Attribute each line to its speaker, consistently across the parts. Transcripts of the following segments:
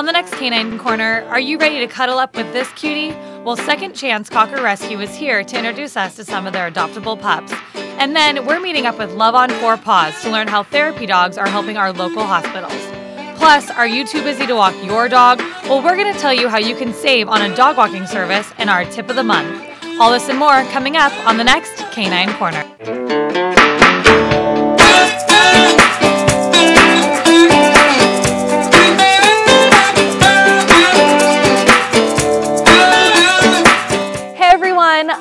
Speaker 1: On the next Canine Corner, are you ready to cuddle up with this cutie? Well, Second Chance Cocker Rescue is here to introduce us to some of their adoptable pups. And then we're meeting up with Love on Four Paws to learn how therapy dogs are helping our local hospitals. Plus, are you too busy to walk your dog? Well, we're going to tell you how you can save on a dog walking service in our tip of the month. All this and more coming up on the next Canine Corner.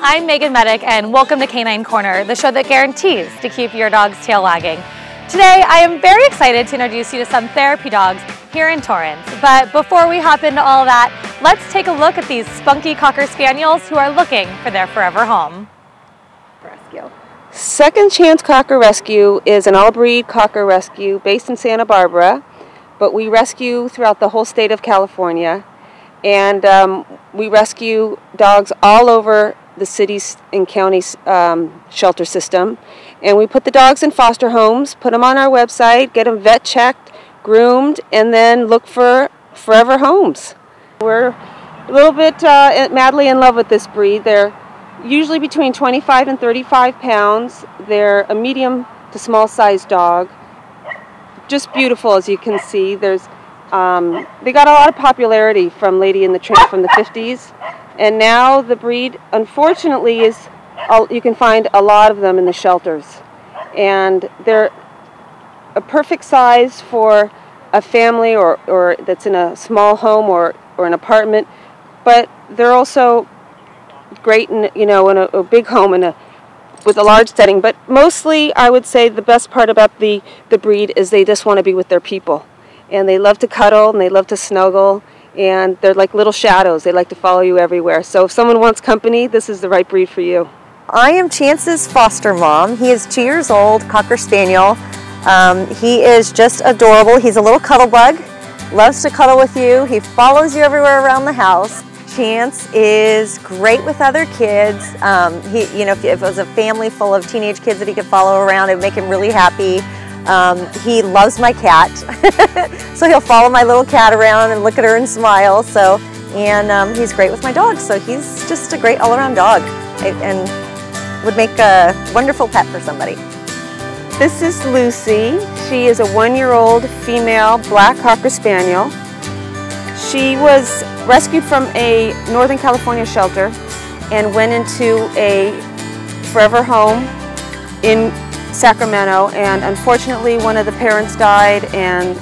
Speaker 1: I'm Meagan Medick and welcome to Canine Corner, the show that guarantees to keep your dog's tail wagging. Today I am very excited to introduce you to some therapy dogs here in Torrance. But before we hop into all that, let's take a look at these spunky Cocker Spaniels who are looking for their forever home.
Speaker 2: Rescue. Second Chance Cocker Rescue is an all-breed Cocker Rescue based in Santa Barbara, but we rescue throughout the whole state of California. And we rescue dogs all over the city's and county's shelter system, and we put the dogs in foster homes, put them on our website, get them vet checked, groomed, and then look for forever homes. We're a little bit madly in love with this breed. They're usually between 25 and 35 pounds. They're a medium to small sized dog. Just beautiful, as you can see. There's they got a lot of popularity from Lady in the Tramp from the 50s. And now the breed, unfortunately, you can find a lot of them in the shelters. And they're a perfect size for a family or that's in a small home or an apartment. But they're also great in, in a big home with a large setting. But mostly, I would say the best part about the breed is they just want to be with their people. And they love to cuddle and they love to snuggle. And they're like little shadows. They like to follow you everywhere. So if someone wants company, this is the right breed for you.
Speaker 3: I am Chance's foster mom. He is 2 years old, Cocker Spaniel. He is just adorable. He's a little cuddle bug, loves to cuddle with you. He follows you everywhere around the house. Chance is great with other kids. If it was a family full of teenage kids that he could follow around, it would make him really happy. He loves my cat, so he'll follow my little cat around and look at her and smile. And he's great with my dog, so he's just a great all-around dog and would make a wonderful pet for somebody.
Speaker 2: This is Lucy. She is a 1-year-old female black Cocker Spaniel. She was rescued from a Northern California shelter and went into a forever home in Sacramento, and unfortunately one of the parents died and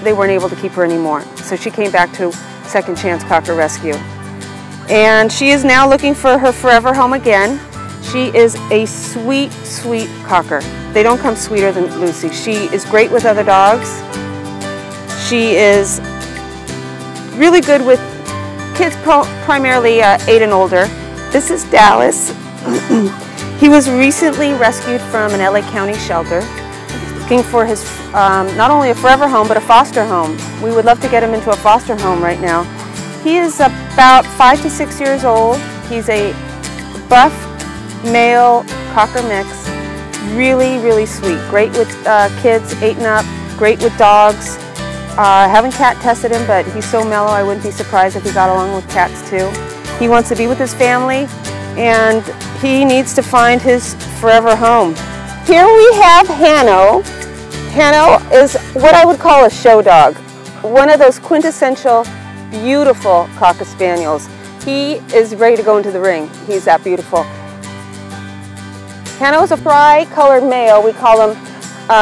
Speaker 2: they weren't able to keep her anymore. So she came back to Second Chance Cocker Rescue. And she is now looking for her forever home again. She is a sweet, sweet Cocker. They don't come sweeter than Lucy. She is great with other dogs. She is really good with kids, primarily 8 and older. This is Dallas. He was recently rescued from an LA County shelter, looking for his not only a forever home, but a foster home. We would love to get him into a foster home right now. He is about 5 to 6 years old. He's a buff male Cocker mix, really, really sweet. Great with kids 8 and up, great with dogs. I haven't cat tested him, but he's so mellow I wouldn't be surprised if he got along with cats too. He wants to be with his family, and he needs to find his forever home. Here we have Hanno. Hanno is what I would call a show dog. One of those quintessential, beautiful Cocker Spaniels. He is ready to go into the ring. He's that beautiful. Hanno is a tri-colored male. We call him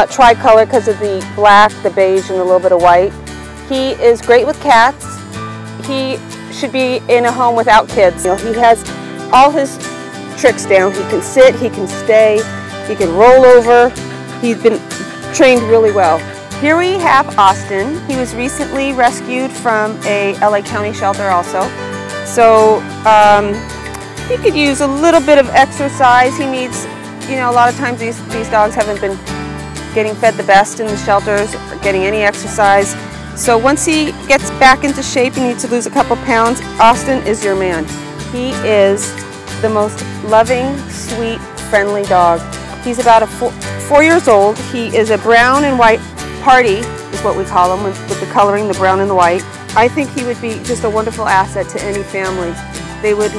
Speaker 2: tri-color because of the black, the beige, and a little bit of white. He is great with cats. He should be in a home without kids. He has all his tricks down. He can sit, he can stay, he can roll over. He's been trained really well. Here we have Austin. He was recently rescued from a LA County shelter also. So he could use a little bit of exercise. He needs, a lot of times these dogs haven't been getting fed the best in the shelters or getting any exercise. So once he gets back into shape and needs to lose a couple pounds, Austin is your man. He is the most loving, sweet, friendly dog. He's about 4 years old. He is a brown and white party, is what we call him, with the coloring, the brown and the white. I think he would be just a wonderful asset to any family. They would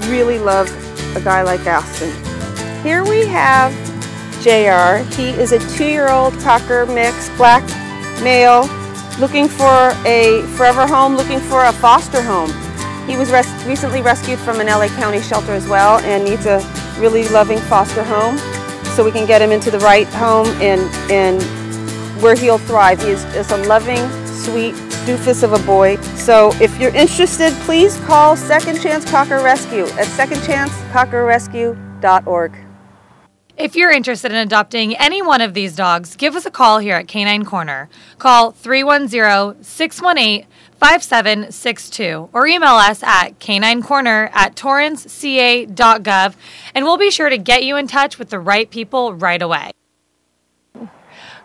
Speaker 2: really love a guy like Aston. Here we have JR. He is a 2-year-old Cocker mix, black male, looking for a forever home, looking for a foster home. He was recently rescued from an LA County shelter as well and needs a really loving foster home so we can get him into the right home and where he'll thrive. He is a loving, sweet doofus of a boy. So if you're interested, please call Second Chance Cocker Rescue at secondchancecockerrescue.org.
Speaker 1: If you're interested in adopting any one of these dogs, give us a call here at Canine Corner. Call 310-618-5762 or email us at caninecorner@torranceca.gov, and we'll be sure to get you in touch with the right people right away.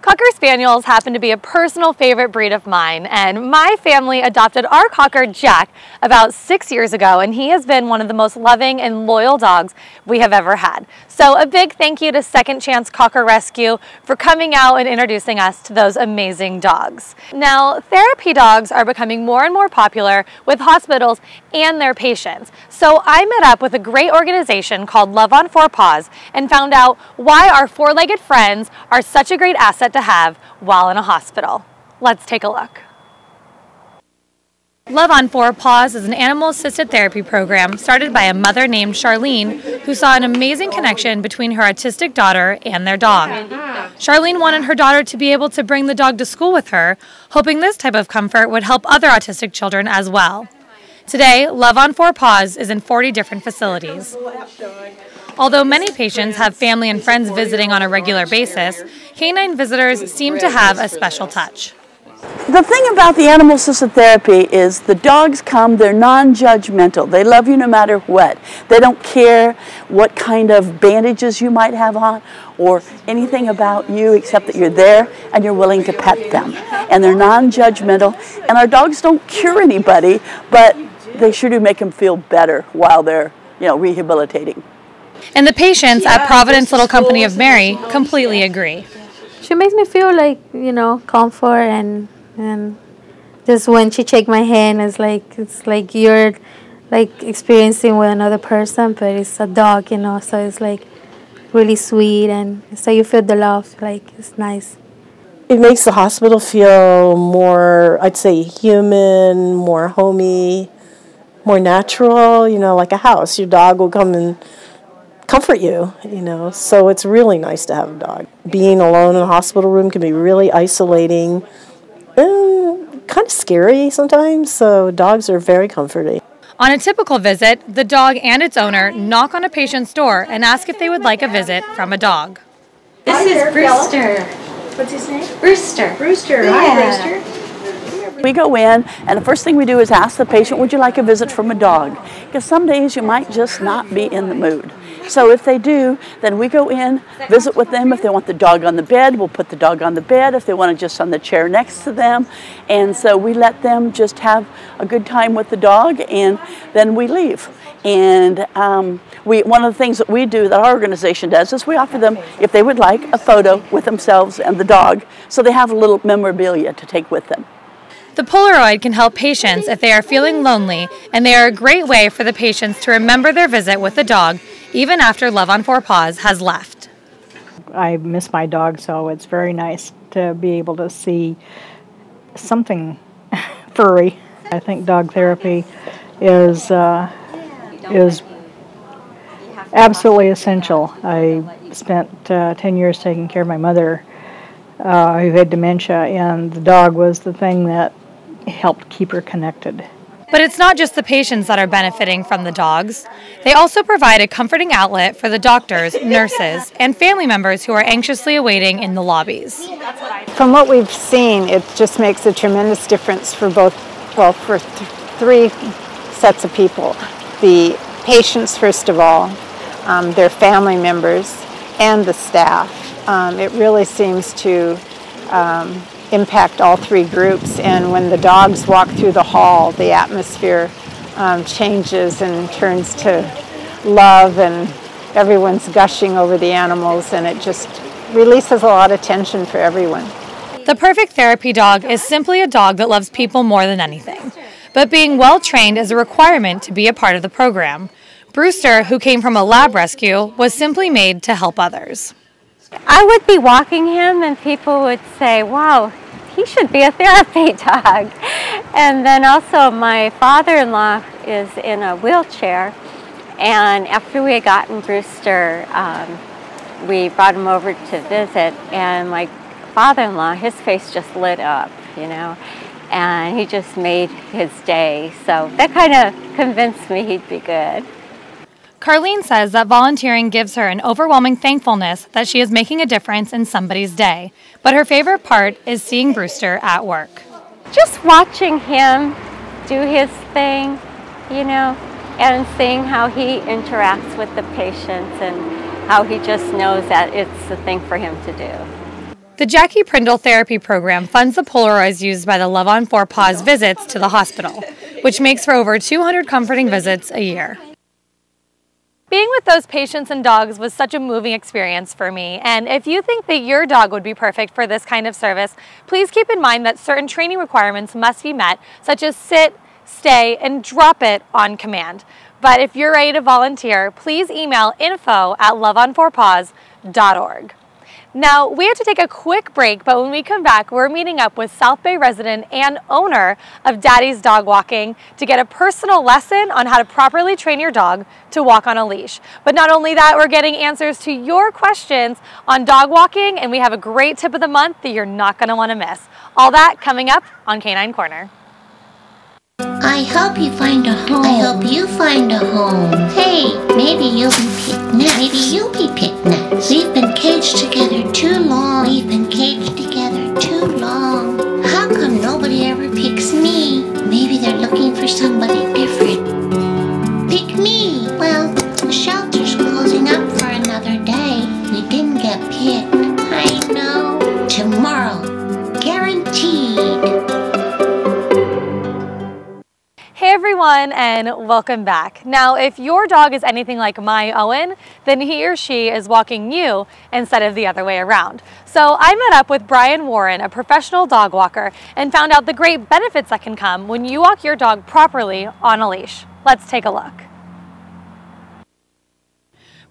Speaker 1: Cocker Spaniels happen to be a personal favorite breed of mine, and my family adopted our Cocker Jack about 6 years ago, and he has been one of the most loving and loyal dogs we have ever had. So a big thank you to Second Chance Cocker Rescue for coming out and introducing us to those amazing dogs. Now, therapy dogs are becoming more and more popular with hospitals and their patients. So I met up with a great organization called Love on 4 Paws and found out why our four-legged friends are such a great asset to have while in a hospital. Let's take a look. Love on 4 Paws is an animal-assisted therapy program started by a mother named Charlene who saw an amazing connection between her autistic daughter and their dog. Charlene wanted her daughter to be able to bring the dog to school with her, hoping this type of comfort would help other autistic children as well. Today, Love on 4 Paws is in 40 different facilities. Although many patients have family and friends visiting on a regular basis, canine visitors seem to have a special touch.
Speaker 4: The thing about the animal-assisted therapy is the dogs come, they're non-judgmental. They love you no matter what. They don't care what kind of bandages you might have on or anything about you except that you're there and you're willing to pet them. And they're non-judgmental. And our dogs don't cure anybody, but they sure do make them feel better while they're, rehabilitating.
Speaker 1: And the patients at Providence Little Company of Mary completely agree.
Speaker 5: She makes me feel like, comfort and just when she shakes my hand, it's like you're like experiencing with another person, but it's a dog, so it's like really sweet and so you feel the love, like it's nice.
Speaker 6: It makes the hospital feel more, I'd say, human, more homey, more natural, like a house. Your dog will come and comfort you, so it's really nice to have a dog. Being alone in a hospital room can be really isolating and kind of scary sometimes, so dogs are very comforting.
Speaker 1: On a typical visit, the dog and its owner knock on a patient's door and ask if they would like a visit from a dog.
Speaker 7: This is Brewster.
Speaker 4: What's his name?
Speaker 7: Brewster.
Speaker 4: Brewster.
Speaker 7: Yeah.
Speaker 4: Hi, Brewster. We go in, and the first thing we do is ask the patient, would you like a visit from a dog? Because some days you might just not be in the mood. So if they do, then we go in, visit with them. If they want the dog on the bed, we'll put the dog on the bed. If they want it just on the chair next to them. And so we let them just have a good time with the dog, and then we leave. And one of the things that we do, that our organization does, is we offer them, if they would like, a photo with themselves and the dog, so they have a little memorabilia to take with them.
Speaker 1: The Polaroid can help patients if they are feeling lonely, and they are a great way for the patients to remember their visit with the dog, even after Love on 4 Paws has left.
Speaker 8: I miss my dog, so it's very nice to be able to see something furry. I think dog therapy is absolutely essential. I spent 10 years taking care of my mother who had dementia, and the dog was the thing that helped keep her connected.
Speaker 1: But it's not just the patients that are benefiting from the dogs. They also provide a comforting outlet for the doctors, nurses, and family members who are anxiously awaiting in the lobbies.
Speaker 9: From what we've seen, it just makes a tremendous difference for three sets of people. The patients, first of all, their family members, and the staff. It really seems to impact all three groups, and when the dogs walk through the hall, the atmosphere changes and turns to love, and everyone's gushing over the animals, and it just releases a lot of tension for everyone.
Speaker 1: The perfect therapy dog is simply a dog that loves people more than anything. But being well trained is a requirement to be a part of the program. Brewster, who came from a lab rescue, was simply made to help others.
Speaker 10: I would be walking him and people would say, wow, he should be a therapy dog. And then also my father-in-law is in a wheelchair, and after we had gotten Brewster, we brought him over to visit, and my father-in-law, his face just lit up, you know, and he just made his day. So that kind of convinced me he'd be good.
Speaker 1: Carlene says that volunteering gives her an overwhelming thankfulness that she is making a difference in somebody's day. But her favorite part is seeing Brewster at work.
Speaker 10: Just watching him do his thing, you know, and seeing how he interacts with the patients and how he just knows that it's the thing for him to do.
Speaker 1: The Jackie Prindle Therapy Program funds the Polaroids used by the Love on 4 Paws visits to the hospital, which makes for over 200 comforting visits a year. Being with those patients and dogs was such a moving experience for me, and if you think that your dog would be perfect for this kind of service, please keep in mind that certain training requirements must be met, such as sit, stay, and drop it on command. But if you're ready to volunteer, please email info@loveon4paws.org. Now, we have to take a quick break, but when we come back, we're meeting up with South Bay resident and owner of Daddy's Dog Walking to get a personal lesson on how to properly train your dog to walk on a leash. But not only that, we're getting answers to your questions on dog walking, and we have a great tip of the month that you're not going to want to miss. All that coming up on Canine Corner.
Speaker 11: I hope you find a home. I hope you find a home. Hey, maybe you'll be picked next. Maybe you'll be picked next. We've been caged together too long. We've been caged together too long. How come nobody ever picks me? Maybe they're looking for somebody different. Pick me. Well, the shelter's closing up for another day. We didn't get picked. I know. Tomorrow. Guaranteed.
Speaker 1: Hey everyone, and welcome back. Now, if your dog is anything like my Owen, then he or she is walking you instead of the other way around. So I met up with Brian Warren, a professional dog walker, and found out the great benefits that can come when you walk your dog properly on a leash. Let's take a look.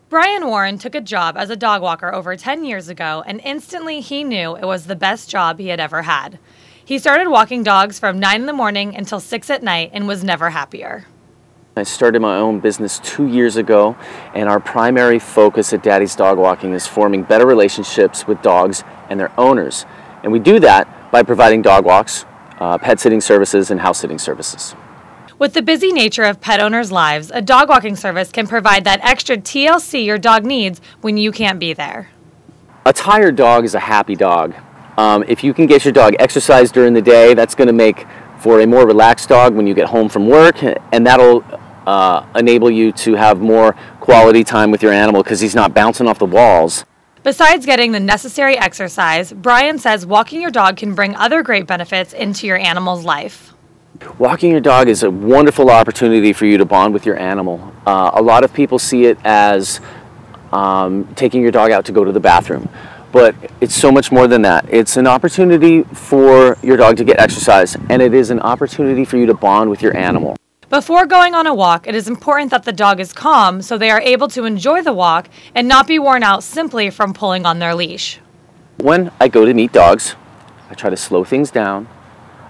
Speaker 1: Brian Warren took a job as a dog walker over 10 years ago, and instantly he knew it was the best job he had ever had. He started walking dogs from 9 in the morning until 6 at night and was never happier.
Speaker 12: I started my own business 2 years ago, and our primary focus at Daddy's Dog Walking is forming better relationships with dogs and their owners. And we do that by providing dog walks, pet sitting services, and house sitting services.
Speaker 1: With the busy nature of pet owners' lives, a dog walking service can provide that extra TLC your dog needs when you can't be there.
Speaker 12: A tired dog is a happy dog. If you can get your dog exercise during the day, that's going to make for a more relaxed dog when you get home from work, and that'll enable you to have more quality time with your animal because he's not bouncing off the walls.
Speaker 1: Besides getting the necessary exercise, Brian says walking your dog can bring other great benefits into your animal's life.
Speaker 12: Walking your dog is a wonderful opportunity for you to bond with your animal. A lot of people see it as taking your dog out to go to the bathroom. But it's so much more than that. It's an opportunity for your dog to get exercise, and it is an opportunity for you to bond with your animal.
Speaker 1: Before going on a walk, it is important that the dog is calm so they are able to enjoy the walk and not be worn out simply from pulling on their leash.
Speaker 12: When I go to meet dogs, I try to slow things down.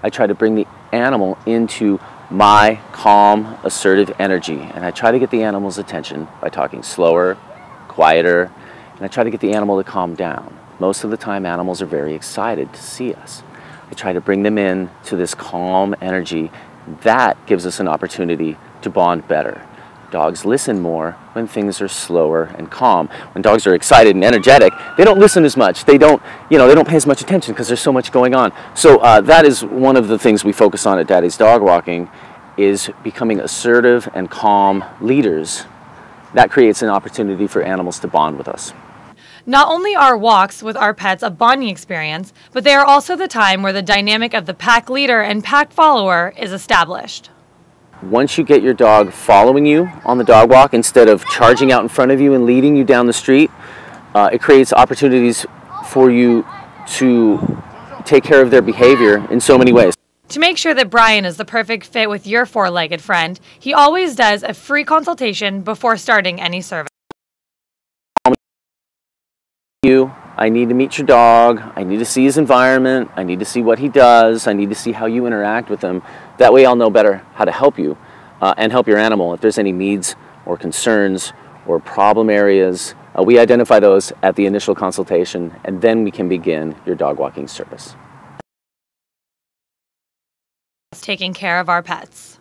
Speaker 12: I try to bring the animal into my calm, assertive energy, and I try to get the animal's attention by talking slower, quieter, and I try to get the animal to calm down. Most of the time, animals are very excited to see us. I try to bring them in to this calm energy. That gives us an opportunity to bond better. Dogs listen more when things are slower and calm. When dogs are excited and energetic, they don't listen as much. They don't pay as much attention because there's so much going on. So that is one of the things we focus on at Daddy's Dog Walking, is becoming assertive and calm leaders. That creates an opportunity for animals to bond with us.
Speaker 1: Not only are walks with our pets a bonding experience, but they are also the time where the dynamic of the pack leader and pack follower is established.
Speaker 12: Once you get your dog following you on the dog walk instead of charging out in front of you and leading you down the street, it creates opportunities for you to take care of their behavior in so many ways.
Speaker 1: To make sure that Brian is the perfect fit with your four-legged friend, he always does a free consultation before starting any service.
Speaker 12: I need to meet your dog. I need to see his environment. I need to see what he does. I need to see how you interact with him. That way I'll know better how to help you and help your animal. If there's any needs or concerns or problem areas, we identify those at the initial consultation, and then we can begin your dog walking service.
Speaker 1: Taking care of our pets.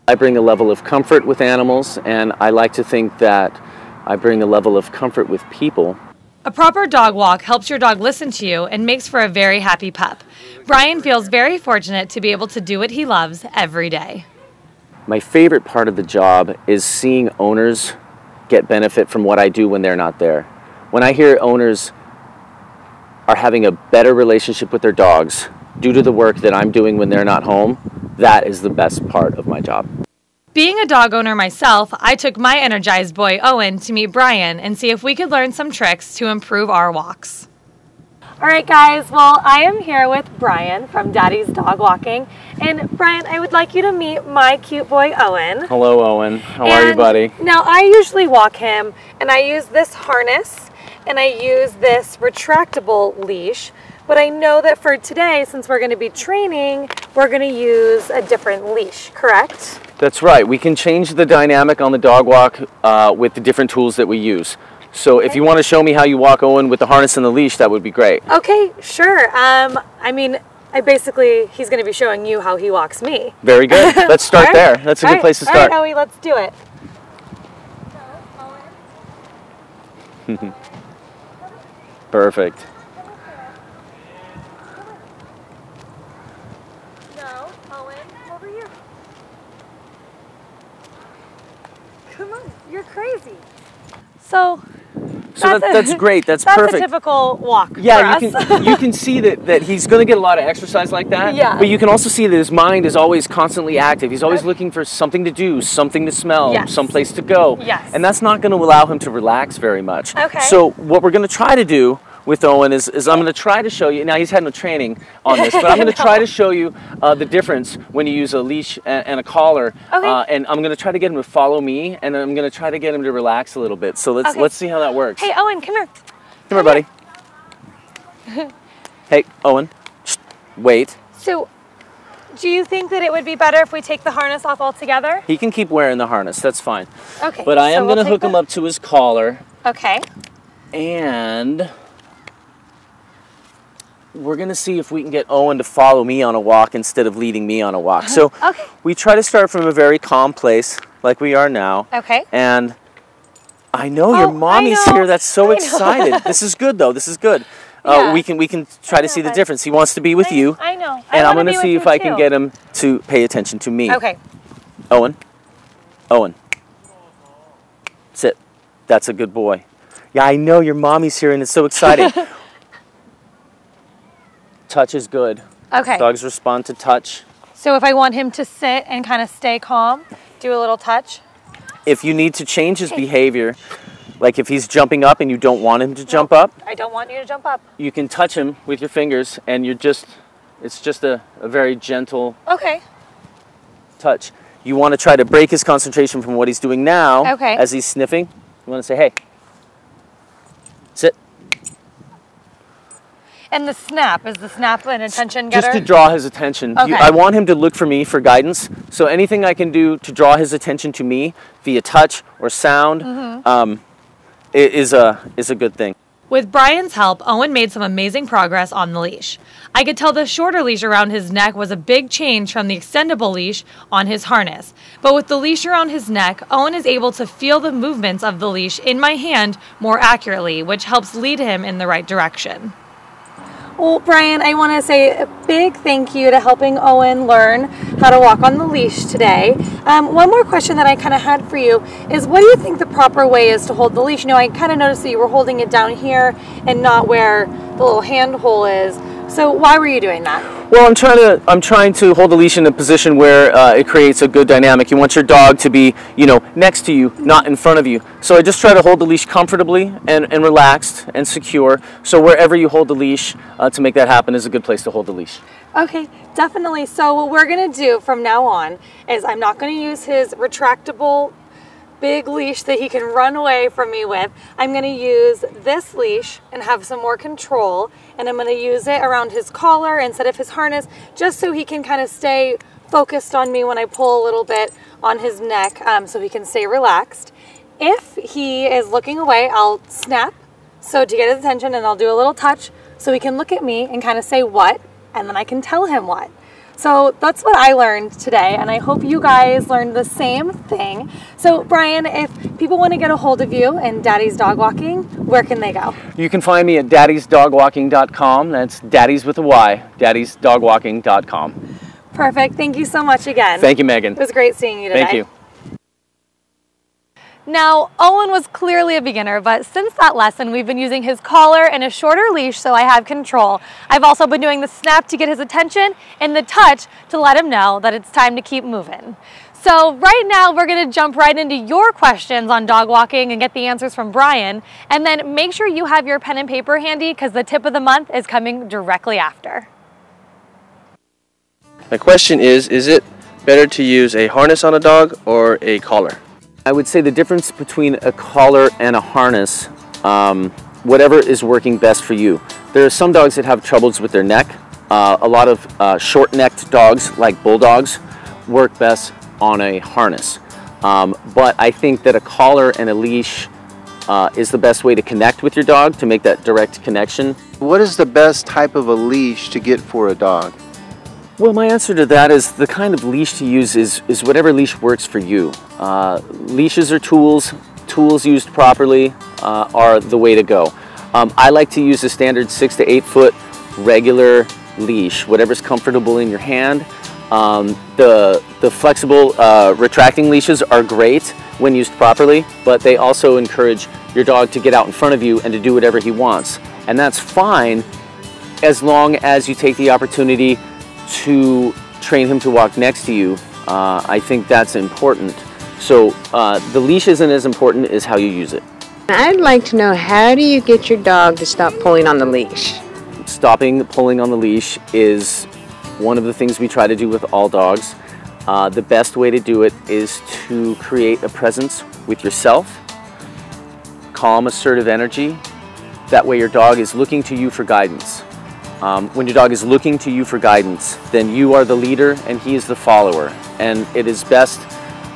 Speaker 12: I bring a level of comfort with animals, and I like to think that I bring a level of comfort with people.
Speaker 1: A proper dog walk helps your dog listen to you and makes for a very happy pup. Brian feels very fortunate to be able to do what he loves every day.
Speaker 12: My favorite part of the job is seeing owners get benefit from what I do when they're not there. When I hear owners are having a better relationship with their dogs due to the work that I'm doing when they're not home, that is the best part of my job.
Speaker 1: Being a dog owner myself, I took my energized boy Owen to meet Brian and see if we could learn some tricks to improve our walks. All right, guys, well, I am here with Brian from Daddy's Dog Walking. And Brian, I would like you to meet my cute boy Owen.
Speaker 12: Hello, Owen. How are you, buddy?
Speaker 1: Now, I usually walk him, and I use this harness, and I use this retractable leash. But I know that for today, since we're going to be training, we're going to use a different leash, correct?
Speaker 12: That's right. We can change the dynamic on the dog walk with the different tools that we use. So if you want to show me how you walk Owen with the harness and the leash, that would be great.
Speaker 1: Okay, sure. I mean, he's going to be showing you how he walks me.
Speaker 12: Very good. Let's start there. That's a good place to start.
Speaker 1: All right, Owie, let's do it.
Speaker 12: Perfect.
Speaker 1: No, Owen, over here. Come on, you're crazy. So
Speaker 12: that's great. That's perfect.
Speaker 1: That's a typical walk.
Speaker 12: Yeah, you can see that he's going to get a lot of exercise like that.
Speaker 1: Yeah.
Speaker 12: But you can also see that his mind is always constantly active. He's always looking for something to do, something to smell,
Speaker 1: yes,
Speaker 12: someplace to go.
Speaker 1: Yes.
Speaker 12: And that's not going to allow him to relax very much.
Speaker 1: Okay.
Speaker 12: So what we're going to try to do with Owen is I'm going to try to show you, now he's had no training on this, but I'm going to try to show you the difference when you use a leash and a collar.
Speaker 1: Okay.
Speaker 12: And I'm going to try to get him to follow me, and I'm going to try to get him to relax a little bit. So let's see how that works.
Speaker 1: Hey, Owen, come here.
Speaker 12: Come here, buddy. Hey, Owen. Shh, wait.
Speaker 1: So, do you think that it would be better if we take the harness off altogether?
Speaker 12: He can keep wearing the harness. That's fine.
Speaker 1: Okay.
Speaker 12: But I am going to hook him up to his collar.
Speaker 1: Okay.
Speaker 12: And we're going to see if we can get Owen to follow me on a walk instead of leading me on a walk. So we try to start from a very calm place, like we are now.
Speaker 1: Okay.
Speaker 12: And I know your mommy's here. That's so excited. This is good, though. This is good.
Speaker 1: Yeah.
Speaker 12: We can try to see the difference. He wants to be with you.
Speaker 1: I know.
Speaker 12: And I'm going to see if I can get him to pay attention to me.
Speaker 1: Okay.
Speaker 12: Owen. Owen. Sit. That's a good boy. Yeah, I know your mommy's here and it's so exciting. Touch is good.
Speaker 1: Okay.
Speaker 12: Dogs respond to touch.
Speaker 1: So if I want him to sit and kind of stay calm, do a little touch?
Speaker 12: If you need to change his behavior, like if he's jumping up and you don't want him to jump up,
Speaker 1: I don't want you to jump up.
Speaker 12: you can touch him with your fingers and it's just a very gentle touch. You want to try to break his concentration from what he's doing now as he's sniffing. You want to say, hey, sit.
Speaker 1: And the snap, is the snap an attention getter?
Speaker 12: Just to draw his attention.
Speaker 1: Okay.
Speaker 12: I want him to look for me for guidance. So anything I can do to draw his attention to me via touch or sound is a good thing.
Speaker 1: With Brian's help, Owen made some amazing progress on the leash. I could tell the shorter leash around his neck was a big change from the extendable leash on his harness. But with the leash around his neck, Owen is able to feel the movements of the leash in my hand more accurately, which helps lead him in the right direction. Well, Brian, I want to say a big thank you to helping Owen learn how to walk on the leash today. One more question that I kind of had for you is, what do you think the proper way is to hold the leash? You know, I kind of noticed that you were holding it down here and not where the little hand hole is. So why were you doing that?
Speaker 12: Well, I'm trying to hold the leash in a position where it creates a good dynamic. You want your dog to be, next to you, not in front of you. So I just try to hold the leash comfortably and relaxed and secure. So wherever you hold the leash, to make that happen is a good place to hold the leash.
Speaker 1: Okay, definitely. So what we're gonna do from now on is I'm not gonna use his retractable big leash that he can run away from me with. I'm gonna use this leash and have some more control, and I'm gonna use it around his collar instead of his harness, just so he can kind of stay focused on me when I pull a little bit on his neck, so he can stay relaxed. If he is looking away, I'll snap, so to get his attention, and I'll do a little touch so he can look at me and kind of say what, and then I can tell him what. So that's what I learned today, and I hope you guys learned the same thing. So Brian, if people want to get a hold of you and Daddy's Dog Walking, where can they go?
Speaker 12: You can find me at daddysdogwalking.com. That's daddies with a Y, daddysdogwalking.com.
Speaker 1: Perfect. Thank you so much again.
Speaker 12: Thank you, Megan.
Speaker 1: It was great seeing you today.
Speaker 12: Thank you.
Speaker 1: Now, Owen was clearly a beginner, but since that lesson, we've been using his collar and a shorter leash so I have control. I've also been doing the snap to get his attention and the touch to let him know that it's time to keep moving. So right now, we're gonna jump right into your questions on dog walking and get the answers from Brian. And then make sure you have your pen and paper handy because the tip of the month is coming directly after.
Speaker 13: My question is it better to use a harness on a dog or a collar?
Speaker 12: I would say the difference between a collar and a harness, whatever is working best for you. There are some dogs that have troubles with their neck. A lot of short-necked dogs, like bulldogs, work best on a harness. But I think that a collar and a leash is the best way to connect with your dog, to make that direct connection.
Speaker 13: What is the best type of a leash to get for a dog?
Speaker 12: Well, my answer to that is the kind of leash to use is whatever leash works for you. Leashes are tools. Tools used properly are the way to go. I like to use a standard 6 to 8 foot regular leash, whatever's comfortable in your hand. The flexible retracting leashes are great when used properly, but they also encourage your dog to get out in front of you and to do whatever he wants. And that's fine as long as you take the opportunity to train him to walk next to you. I think that's important. So the leash isn't as important as how you use it.
Speaker 14: I'd like to know, how do you get your dog to stop pulling on the leash?
Speaker 12: Stopping pulling on the leash is one of the things we try to do with all dogs. The best way to do it is to create a presence with yourself, calm, assertive energy. That way your dog is looking to you for guidance. When your dog is looking to you for guidance, then you are the leader and he is the follower. And it is best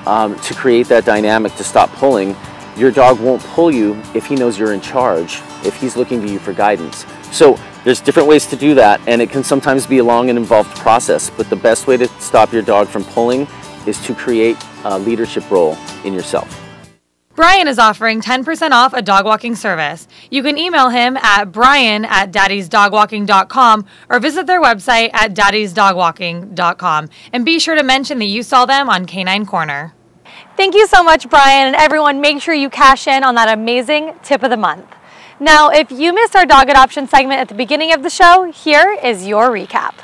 Speaker 12: to create that dynamic to stop pulling. Your dog won't pull you if he knows you're in charge, if he's looking to you for guidance. So there's different ways to do that, and it can sometimes be a long and involved process, but the best way to stop your dog from pulling is to create a leadership role in yourself.
Speaker 1: Brian is offering 10% off a dog walking service. You can email him at brian@daddysdogwalking.com or visit their website at daddysdogwalking.com. And be sure to mention that you saw them on Canine Corner. Thank you so much, Brian, and everyone, make sure you cash in on that amazing tip of the month. Now, if you missed our dog adoption segment at the beginning of the show, here is your recap.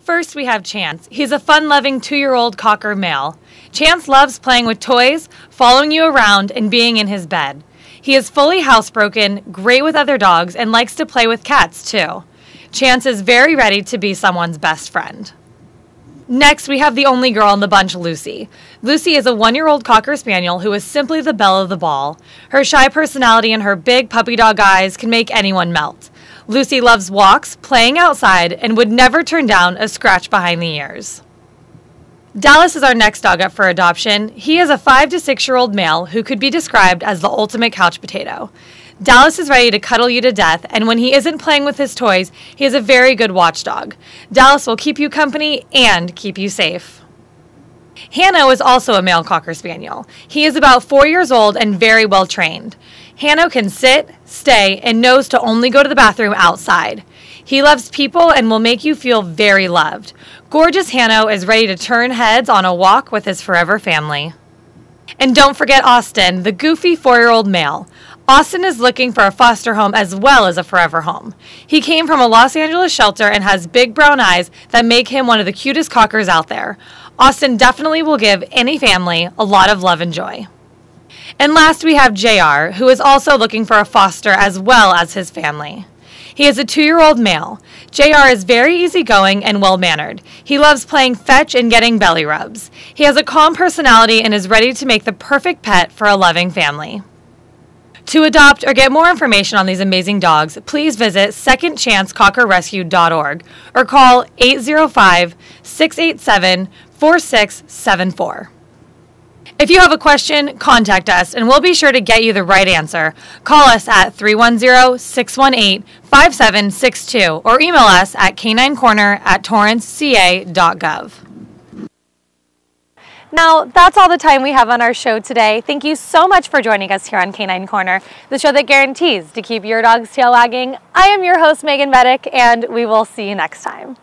Speaker 1: First, we have Chance. He's a fun-loving 2-year-old Cocker male. Chance loves playing with toys, following you around, and being in his bed. He is fully housebroken, great with other dogs, and likes to play with cats, too. Chance is very ready to be someone's best friend. Next, we have the only girl in the bunch, Lucy. Lucy is a 1-year-old Cocker Spaniel who is simply the belle of the ball. Her shy personality and her big puppy dog eyes can make anyone melt. Lucy loves walks, playing outside, and would never turn down a scratch behind the ears. Dallas is our next dog up for adoption. He is a 5 to 6-year-old male who could be described as the ultimate couch potato. Dallas is ready to cuddle you to death, and when he isn't playing with his toys, he is a very good watchdog. Dallas will keep you company and keep you safe. Hanno is also a male Cocker Spaniel. He is about 4 years old and very well trained. Hanno can sit, stay, and knows to only go to the bathroom outside. He loves people and will make you feel very loved. Gorgeous Hanno is ready to turn heads on a walk with his forever family. And don't forget Austin, the goofy 4-year-old male. Austin is looking for a foster home as well as a forever home. He came from a Los Angeles shelter and has big brown eyes that make him one of the cutest cockers out there. Austin definitely will give any family a lot of love and joy. And last we have JR, who is also looking for a foster as well as his family. He is a 2-year-old male. JR is very easygoing and well-mannered. He loves playing fetch and getting belly rubs. He has a calm personality and is ready to make the perfect pet for a loving family. To adopt or get more information on these amazing dogs, please visit secondchancecockerrescue.org or call 805-687-4674. If you have a question, contact us and we'll be sure to get you the right answer. Call us at 310-618-5762 or email us at caninecorner@torranceca.gov. Now, that's all the time we have on our show today. Thank you so much for joining us here on Canine Corner, the show that guarantees to keep your dog's tail wagging. I am your host, Meagan Medick, and we will see you next time.